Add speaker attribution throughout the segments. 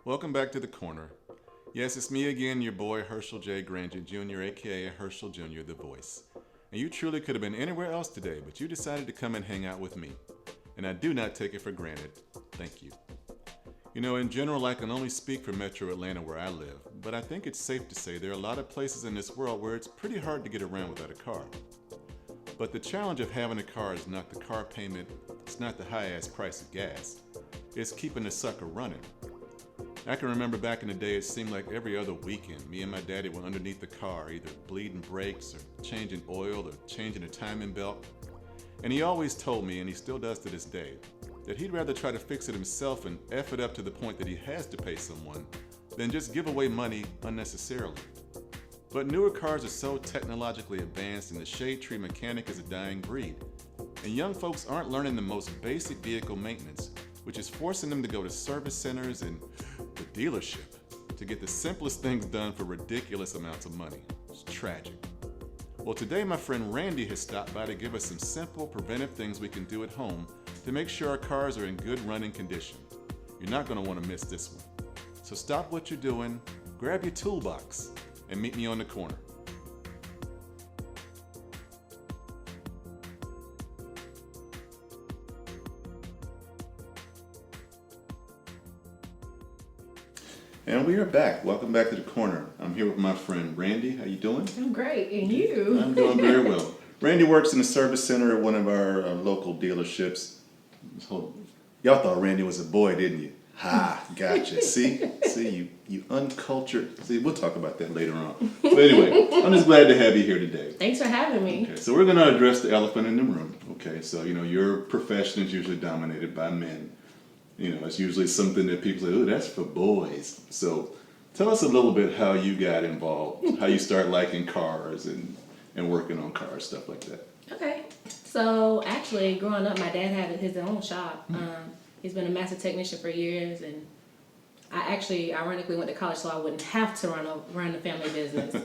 Speaker 1: Welcome back to the corner. Yes, it's me again, your boy Herschel J. Granger Jr., aka Herschel Jr., the voice. And you truly could have been anywhere else today, but you decided to come and hang out with me. And I do not take it for granted. Thank you. You know, in general, I can only speak for Metro Atlanta where I live, but I think it's safe to say there are a lot of places in this world where it's pretty hard to get around without a car. But the challenge of having a car is not the car payment, it's not the high-ass price of gas, it's keeping the sucker running. I can remember back in the day, it seemed like every other weekend, me and my daddy were underneath the car, either bleeding brakes or changing oil or changing a timing belt. And he always told me, and he still does to this day, that he'd rather try to fix it himself and F it up to the point that he has to pay someone than just give away money unnecessarily. But newer cars are so technologically advanced and the shade tree mechanic is a dying breed. And young folks aren't learning the most basic vehicle maintenance, which is forcing them to go to service centers and the dealership to get the simplest things done for ridiculous amounts of money. It's tragic. Well, today my friend Randi has stopped by to give us some simple preventive things we can do at home to make sure our cars are in good running condition. You're not going to want to miss this one. So stop what you're doing, grab your toolbox, and meet me on the corner. And we are back. Welcome back to the corner. I'm here with my friend Randi. How you doing?
Speaker 2: I'm great, and you?
Speaker 1: I'm doing very well. Randi works in the service center at one of our local dealerships. So, y'all thought Randi was a boy, didn't you? Ha, gotcha. See, you uncultured. See, we'll talk about that later on. But anyway, I'm just glad to have you here today.
Speaker 2: Thanks for having me.
Speaker 1: Okay, so we're going to address the elephant in the room. Okay, so your profession is usually dominated by men. It's usually something that people say, oh, that's for boys. So tell us a little bit how you got involved, how you start liking cars and working on cars, stuff like that.
Speaker 2: Okay. So actually, growing up, my dad had his own shop. He's been a master technician for years, and I actually, ironically, went to college so I wouldn't have to run the family business.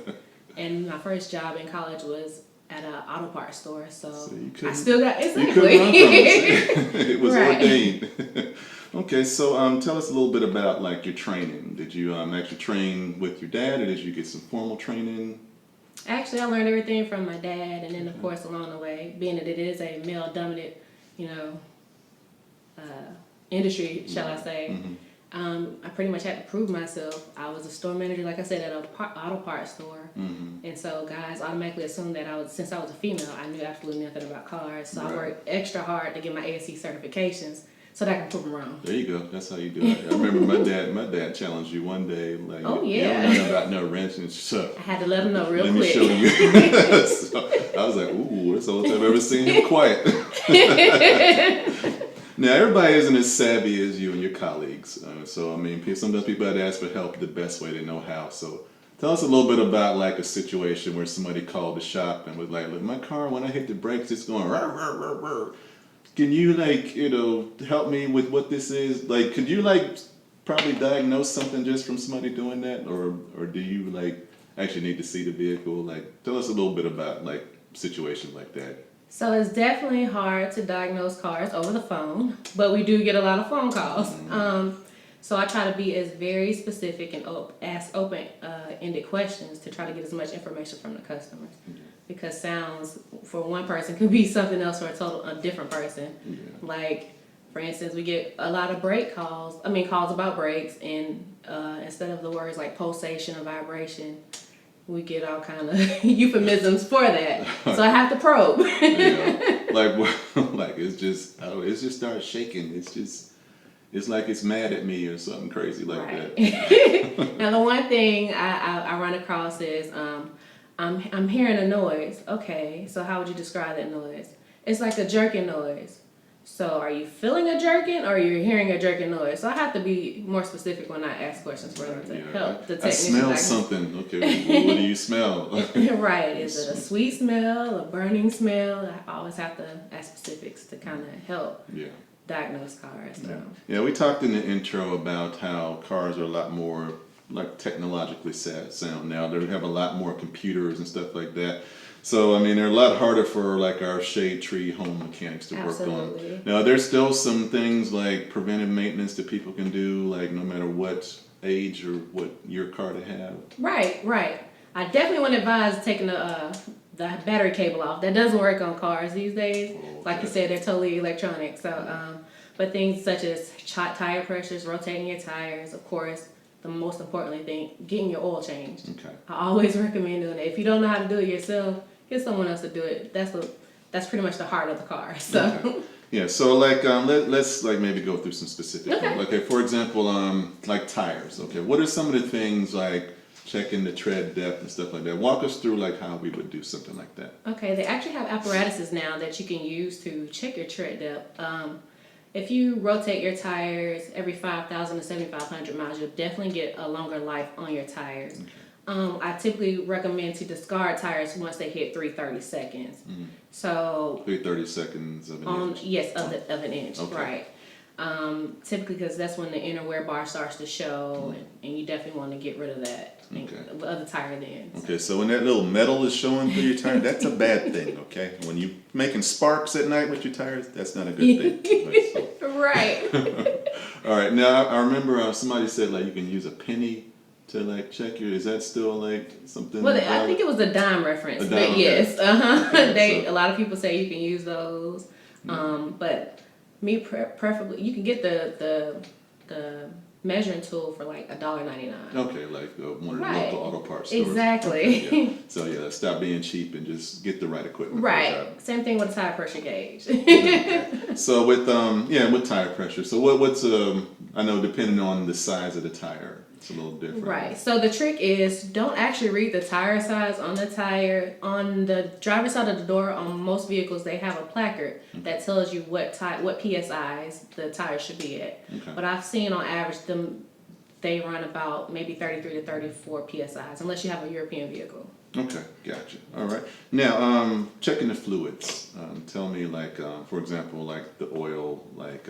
Speaker 2: And my first job in college was at an auto parts store, so I still got exactly.
Speaker 1: You couldn't run from it. It was
Speaker 2: right.
Speaker 1: Ordained. Okay, so tell us a little bit about like your training. Did you actually train with your dad, or did you get some formal training?
Speaker 2: Actually, I learned everything from my dad, and then of course along the way, being that it is a male-dominant, industry, shall I say. I pretty much had to prove myself. I was a store manager, like I said, at an auto parts store. And so guys automatically assumed that since I was a female, I knew absolutely nothing about cars. So I worked extra hard to get my ASE certifications so that I can prove them wrong.
Speaker 1: There you go. That's how you do it. I remember my dad challenged you one day, like,
Speaker 2: oh,
Speaker 1: you
Speaker 2: yeah.
Speaker 1: don't know about no wrench and stuff.
Speaker 2: I had to let him know real
Speaker 1: Let
Speaker 2: quick.
Speaker 1: me show you. So I was like, ooh, that's the only time I've ever seen him quiet. Now, everybody isn't as savvy as you and your colleagues. Sometimes people have to ask for help the best way they know how. So tell us a little bit about like a situation where somebody called the shop and was like, look, my car, when I hit the brakes, it's going rah, rah, rah, rah. Can you help me with what this is? Like, could you probably diagnose something just from somebody doing that? Or do you actually need to see the vehicle? Tell us a little bit about situations like that.
Speaker 2: So it's definitely hard to diagnose cars over the phone, but we do get a lot of phone calls. So I try to be as very specific and ask open-ended questions to try to get as much information from the customers. Because sounds for one person could be something else for a different person. Like, for instance, we get a lot of calls about brakes, and instead of the words like pulsation or vibration, we get all kind of euphemisms for that. So I have to probe.
Speaker 1: It's just starts shaking. It's like it's mad at me or something crazy like that.
Speaker 2: Now the one thing I run across is I'm hearing a noise. Okay, so how would you describe that noise? It's like a jerking noise. So are you feeling a jerking or are you hearing a jerking noise? So I have to be more specific when I ask questions for them to help the technician.
Speaker 1: I smell something. Okay, what do you smell?
Speaker 2: Right. Is it a sweet smell, a burning smell? I always have to ask specifics to kind of help diagnose cars. So.
Speaker 1: Yeah, we talked in the intro about how cars are a lot more technologically sound now. They have a lot more computers and stuff like that. So, they're a lot harder for our shade tree home mechanics to work on. Now, there's still some things like preventive maintenance that people can do, no matter what age or what your car to have?
Speaker 2: Right. I definitely wouldn't advise taking the battery cable off. That doesn't work on cars these days.
Speaker 1: Oh, okay.
Speaker 2: Like you said, they're totally electronic. So, but things such as tire pressures, rotating your tires, of course, the most importantly thing, getting your oil changed.
Speaker 1: Okay.
Speaker 2: I always recommend doing it. If you don't know how to do it yourself, get someone else to do it. That's pretty much the heart of the car. So.
Speaker 1: Okay. Yeah, so like let's like maybe go through some specific
Speaker 2: Okay.
Speaker 1: ones. Okay, for example, like tires. Okay, what are some of the things like checking the tread depth and stuff like that? Walk us through like how we would do something like that.
Speaker 2: Okay, they actually have apparatuses now that you can use to check your tread depth. If you rotate your tires every 5,000 to 7,500 miles, you'll definitely get a longer life on your tires.
Speaker 1: Okay.
Speaker 2: I typically recommend to discard tires once they hit 330 seconds.
Speaker 1: Mm-hmm.
Speaker 2: So
Speaker 1: 30 seconds of an inch.
Speaker 2: yes, of an inch,
Speaker 1: Okay.
Speaker 2: right. Typically because that's when the inner wear bar starts to show, and you definitely want to get rid of that of the tire then.
Speaker 1: Okay, so when that little metal is showing through your tire, that's a bad thing, okay? When you making sparks at night with your tires, that's not a good thing. Right, so.
Speaker 2: Right.
Speaker 1: All right, now I remember somebody said like you can use a penny to like check your, is that still like something?
Speaker 2: Well, I think it was a dime reference,
Speaker 1: A dime,
Speaker 2: but yes,
Speaker 1: Okay,
Speaker 2: a lot of people say you can use those, but me preferably, you can get the measuring tool for like $1.99.
Speaker 1: Okay, like one of the
Speaker 2: Right.
Speaker 1: local auto parts stores.
Speaker 2: Exactly.
Speaker 1: Okay, yeah. So yeah, stop being cheap and just get the right equipment. For the
Speaker 2: Right.
Speaker 1: job.
Speaker 2: Same thing with a tire pressure gauge.
Speaker 1: So with with tire pressure. So what's I know depending on the size of the tire, it's a little different.
Speaker 2: Right. So the trick is don't actually read the tire size on the tire. On the driver's side of the door, on most vehicles, they have a placard that tells you what PSIs the tire should be at.
Speaker 1: Okay.
Speaker 2: But I've seen on average they run about maybe 33 to 34 PSIs, unless you have a European vehicle.
Speaker 1: Okay, gotcha. All right. Now, checking the fluids. Tell me, like, for example, like the oil, like,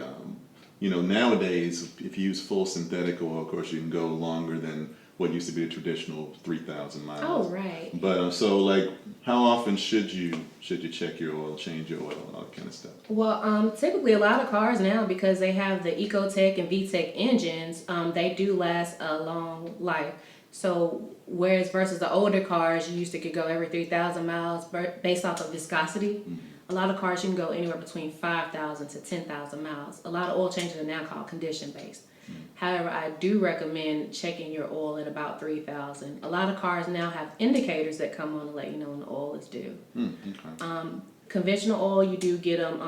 Speaker 1: nowadays, if you use full synthetic oil, of course, you can go longer than what used to be a traditional 3,000 miles.
Speaker 2: Oh, right.
Speaker 1: But so, like, how often should you check your oil, change your oil, and all that kind of stuff?
Speaker 2: Well, typically a lot of cars now, because they have the Ecotech and VTEC engines, they do last a long life. So whereas versus the older cars, you used to could go every 3,000 miles based off of viscosity.
Speaker 1: Mm-hmm.
Speaker 2: A lot of cars you can go anywhere between 5,000 to 10,000 miles. A lot of oil changes are now called condition based.
Speaker 1: Mm-hmm.
Speaker 2: However, I do recommend checking your oil at about 3,000. A lot of cars now have indicators that come on to let you know when the oil is due.
Speaker 1: Okay.
Speaker 2: Conventional oil, you do get them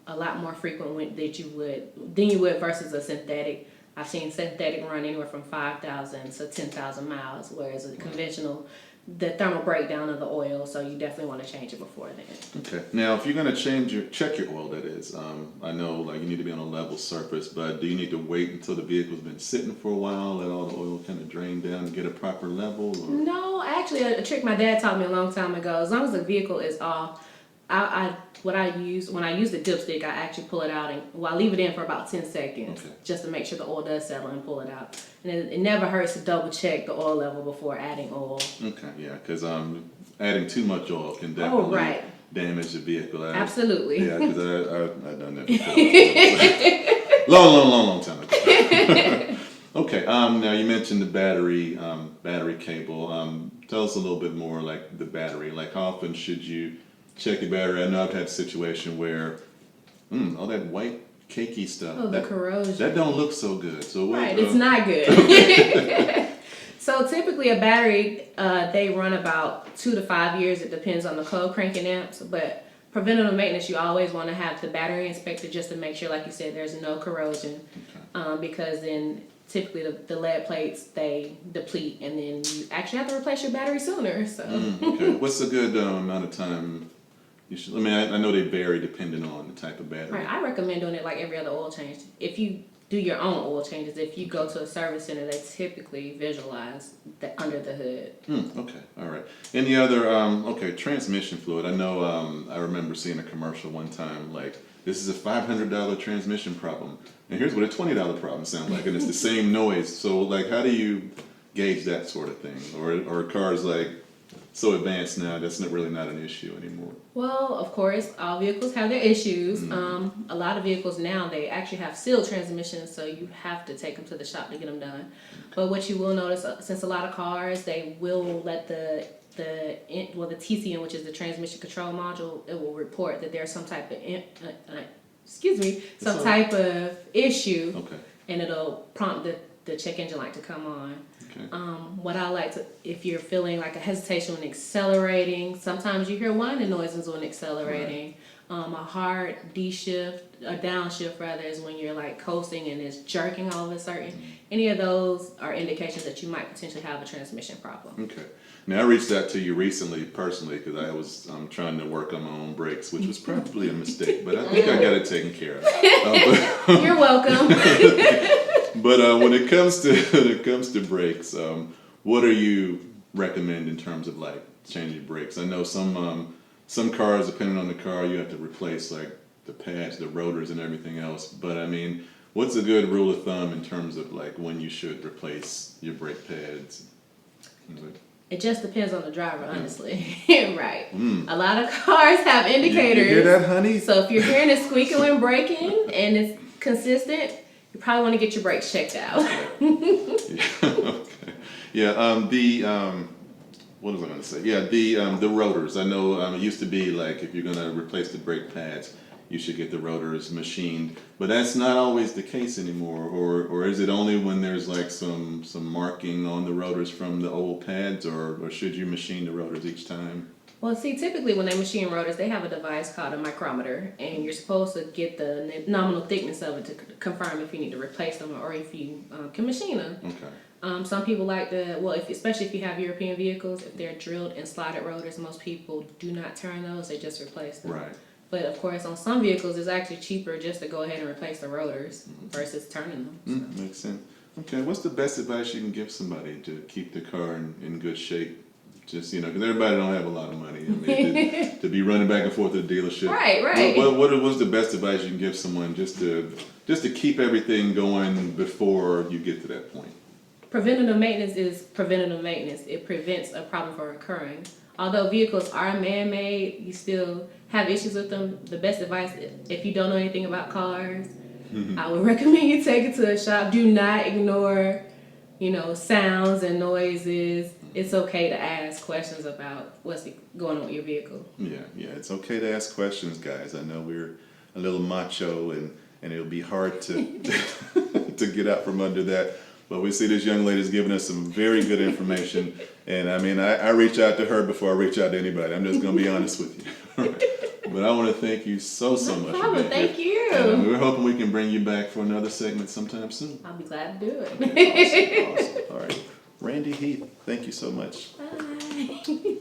Speaker 2: a lot more frequent than you would versus a synthetic. I've seen synthetic run anywhere from 5,000 to 10,000 miles, whereas a conventional, the thermal breakdown of the oil, so you definitely want to change it before then.
Speaker 1: Okay. Now, if you're going to check your oil, that is, I know like you need to be on a level surface, but do you need to wait until the vehicle's been sitting for a while, let all the oil kind of drain down to get a proper level? Or?
Speaker 2: No, actually, a trick my dad taught me a long time ago. As long as the vehicle is off, when I use the dipstick, I actually pull it out and I leave it in for about 10 seconds just to make sure the oil does settle and pull it out. And it never hurts to double check the oil level before adding oil. Okay,
Speaker 1: yeah, because adding too much oil can definitely damage the vehicle.
Speaker 2: Absolutely.
Speaker 1: Yeah, because I've done that before. long time ago. Okay. Now you mentioned the battery cable. Tell us a little bit more like the battery. Like how often should you check your battery? I know I've had a situation where all that white cakey stuff.
Speaker 2: Oh, the corrosion.
Speaker 1: That don't look so good. So
Speaker 2: it's not good. So typically a battery, they run about 2 to 5 years. It depends on the cold cranking amps, but preventative maintenance, you always want to have the battery inspected just to make sure, like you said, there's no corrosion. Because then typically the lead plates, they deplete, and then you actually have to replace your battery sooner. So.
Speaker 1: Okay. What's a good amount of time? I know they vary depending on the type of battery.
Speaker 2: Right. I recommend doing it like every other oil change. If you do your own oil changes, if you go to a service center, they typically visualize under the hood.
Speaker 1: Okay. All right. Any other, transmission fluid. I know I remember seeing a commercial one time like, this is a $500 transmission problem. And here's what a $20 problem sounds like. And it's the same noise. So like, how do you gauge that sort of thing? Or cars like, so advanced now, that's really not an issue anymore.
Speaker 2: Well, of course, all vehicles have their issues. A lot of vehicles now, they actually have sealed transmissions, so you have to take them to the shop to get them done. But what you will notice, since a lot of cars, they will let the TCM, which is the transmission control module, it will report that there's some type of type of issue, and it'll prompt the check engine light to come on.
Speaker 1: Okay.
Speaker 2: What I like to, if you're feeling like a hesitation when accelerating, sometimes you hear whining noises when accelerating. Right. A hard downshift rather, is when you're like coasting and it's jerking all of a certain. Any of those are indications that you might potentially have a transmission problem.
Speaker 1: Okay. Now, I reached out to you recently, personally, because I was trying to work on my own brakes, which was probably a mistake, but I think I got it taken care of.
Speaker 2: You're welcome.
Speaker 1: But when it comes to brakes, what are you recommend in terms of like changing brakes? I know some cars, depending on the car, you have to replace like the pads, the rotors, and everything else. But I mean, what's a good rule of thumb in terms of like when you should replace your brake pads?
Speaker 2: It just depends on the driver, honestly. Right. A lot of cars have indicators.
Speaker 1: You hear that, honey?
Speaker 2: So if you're hearing it squeaking when braking and it's consistent, you probably want to get your brakes checked out.
Speaker 1: What was I going to say? Yeah, the rotors. I know it used to be like if you're going to replace the brake pads, you should get the rotors machined, but that's not always the case anymore. Or is it only when there's like some marking on the rotors from the old pads, or should you machine the rotors each time?
Speaker 2: Well, see, typically when they machine rotors, they have a device called a micrometer, and you're supposed to get the nominal thickness of it to confirm if you need to replace them or if you can machine them.
Speaker 1: Okay.
Speaker 2: Some people like especially if you have European vehicles, if they're drilled and slotted rotors, most people do not turn those, they just replace them.
Speaker 1: Right.
Speaker 2: But of course, on some vehicles, it's actually cheaper just to go ahead and replace the rotors versus turning them. So.
Speaker 1: Makes sense. Okay, what's the best advice you can give somebody to keep the car in good shape? Just, because everybody don't have a lot of money. I mean, to be running back and forth to the dealership.
Speaker 2: Right.
Speaker 1: What's the best advice you can give someone just to keep everything going before you get to that point?
Speaker 2: Preventative maintenance is preventative maintenance. It prevents a problem from occurring. Although vehicles are man-made, you still have issues with them. The best advice, if you don't know anything about cars, I would recommend you take it to a shop. Do not ignore, sounds and noises. It's okay to ask questions about what's going on with your vehicle.
Speaker 1: Yeah, it's okay to ask questions, guys. I know we're a little macho, and it'll be hard to to get out from under that. But we see this young lady's giving us some very good information. And I mean, I reach out to her before I reach out to anybody. I'm just going to be honest with you. But I want to thank you so much.
Speaker 2: No problem. Thank you.
Speaker 1: And we're hoping we can bring you back for another segment sometime soon.
Speaker 2: I'll be glad to do it.
Speaker 1: Okay, awesome. All right. Randi Heath, thank you so much.
Speaker 2: Bye.